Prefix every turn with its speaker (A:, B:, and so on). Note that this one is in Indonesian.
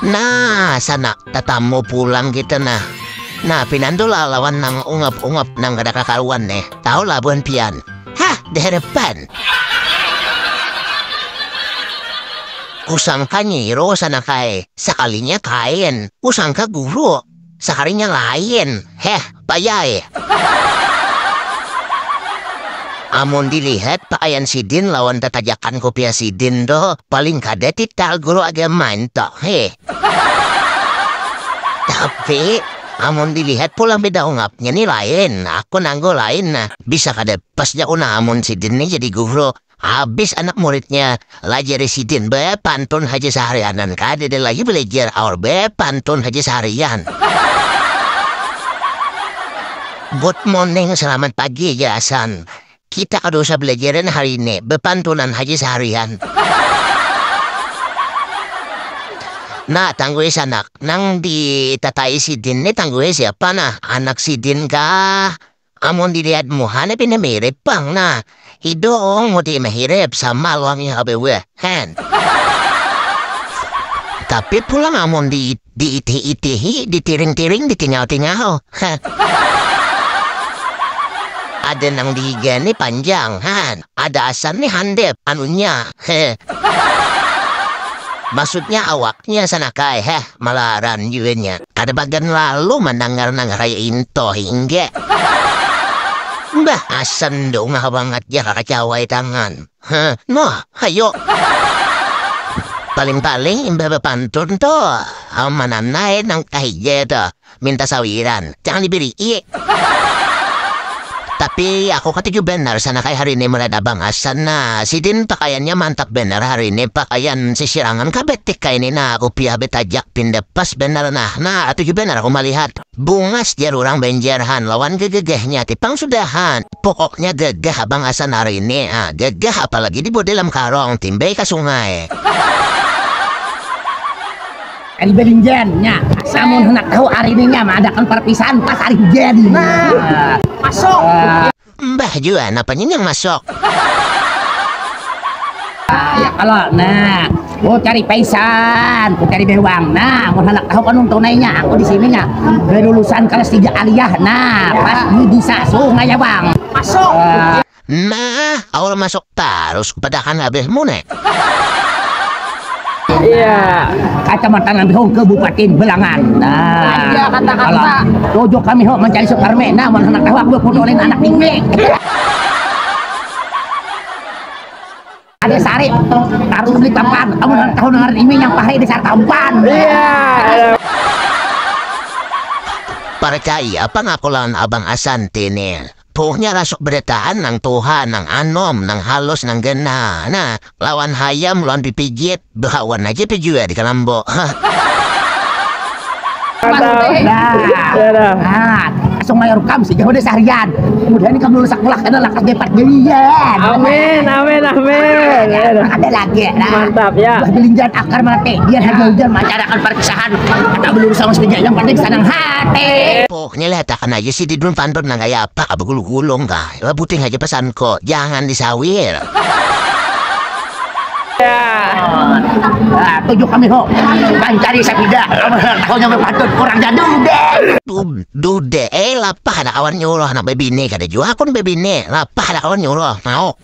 A: Nah, sana tatamu pulang kita nah. Nah, pinandola lawan ng ungap-ungap ng kada kakaruan eh. Tao labuan pian. Hah, di harapan. Kusang ka nyiro sana kay. Sakalinya kain. Kusang ka guro. Sakarinya lain. Heh, payay. Amon dilihat paayan si Din lawan tatajakan kopia si Din do. Paling kada tital guru agaman to. Heh. Tapi, amon dilihat pulang beda ungapnya nih lain. Aku nanggo lain nah. Bisa kada pas niya ko na amon si Din nih jadi guru. Habis anak muridnya lajar si Din. Be pantun haja seharianan. Kada dia lagi belajar. Or be pantun haja seharian. Good morning, selamat pagi ya San. Kita kado sa belajaran hari ini. Bepantunan haja seharian. Nah, tangguh anak. Nang ditatai si Din nih tangguh siapa nah? Anak si Din kah? Amon dilihat mo, hanapin na mirip pang na. Hidong mo di mahirap sa malwang yung habewe. Han. Tapi pulang amon di iti-itihi, di tiring-tiring, di tingaw-tingaw. Han. Ada nang digani panjang, han. Ada asal ni handep, anunya. Heh. Maksudnya awaknya sana kay, malaran yun niya. Kada bagan lalu mendengar nang raya into hingga. Bah, asan do nga banget ya kakacaway tangan. Hah, no, hayo. Paling-paling imba pantun to. Mananay ng kahigya to. Minta sawiran. Jangan diberi. Tapi ako katiyo benar sana kay hari ni maladabang asan na. Si Din pakayannya mantap benar hari ni pakayan sisirangan kabetik kay ni na ako piabet ajak pindapas benar nah. Nah, atuyo benar ako malihat. Bungas jarurang benjarhan lawan gegehnya tipang sudahan. Pokoknya gegeh abang asan hari ini. Gegeh apalagi di dalam karong timbay ka sungai.
B: Ari belinjannya, namun hendak tahu hari ini nya mengadakan perpisahan pas hari jadi. Nah, masuk.
A: Mbah Juan, apanya yang masuk?
B: Ya kalau, nah, mau cari paisan, mau cari bewang. Nah, mau hendak tahu kan tunainya, aku di sininya berlulusan kelas 3 aliyah. Nah, pas bisa sungai ya bang. Masuk.
A: Nah, awal masuk terus kepada kan habis mune.
B: Iya, Kecamatan Ambihong Kabupaten Belangan. Nah, iya kata-kata. Tujuh kami ho mencari Sukarme. Nah, mana anak tahu aku punya anak tinggi. Ada sari, taruh beli tampan. Kamu tahu dengar ini yang pahit di saat tampan. Iya.
A: Percaya apa ngakulan abang Asan tinil? Puhnya rasok beritaan ng Tuhan, ng anom, ng halos, ng gana. Nah, lawan hayam, lawan pipigit, bahawan aja pijuya di kalambo.
B: Langsung mayor kam sih, jauh deh seharian. Kemudian ini kamu lulusak mulak karena lakas depat gelian.
C: Amin, amin, amin.
B: Ada lagi.
C: Mantap ya.
B: Belinjan akar mati, dia hanya hujan masyarakat perpisahan. Kata belurus sama sepeda yang penting senang hati.
A: Pokoknya lihat akan aja sih di dun pantun nang kaya apa, kabagulong-gulong ka. Buting aja pesan ko, jangan disawir.
B: Tujuh kami ho, pancari sepeda. Kau nyampe pantun kurang jadul deh.
A: Dude, lapah na kawan nyuruh na bebine kada jua akon bebine. Lapah na kawan nyuruh, mau.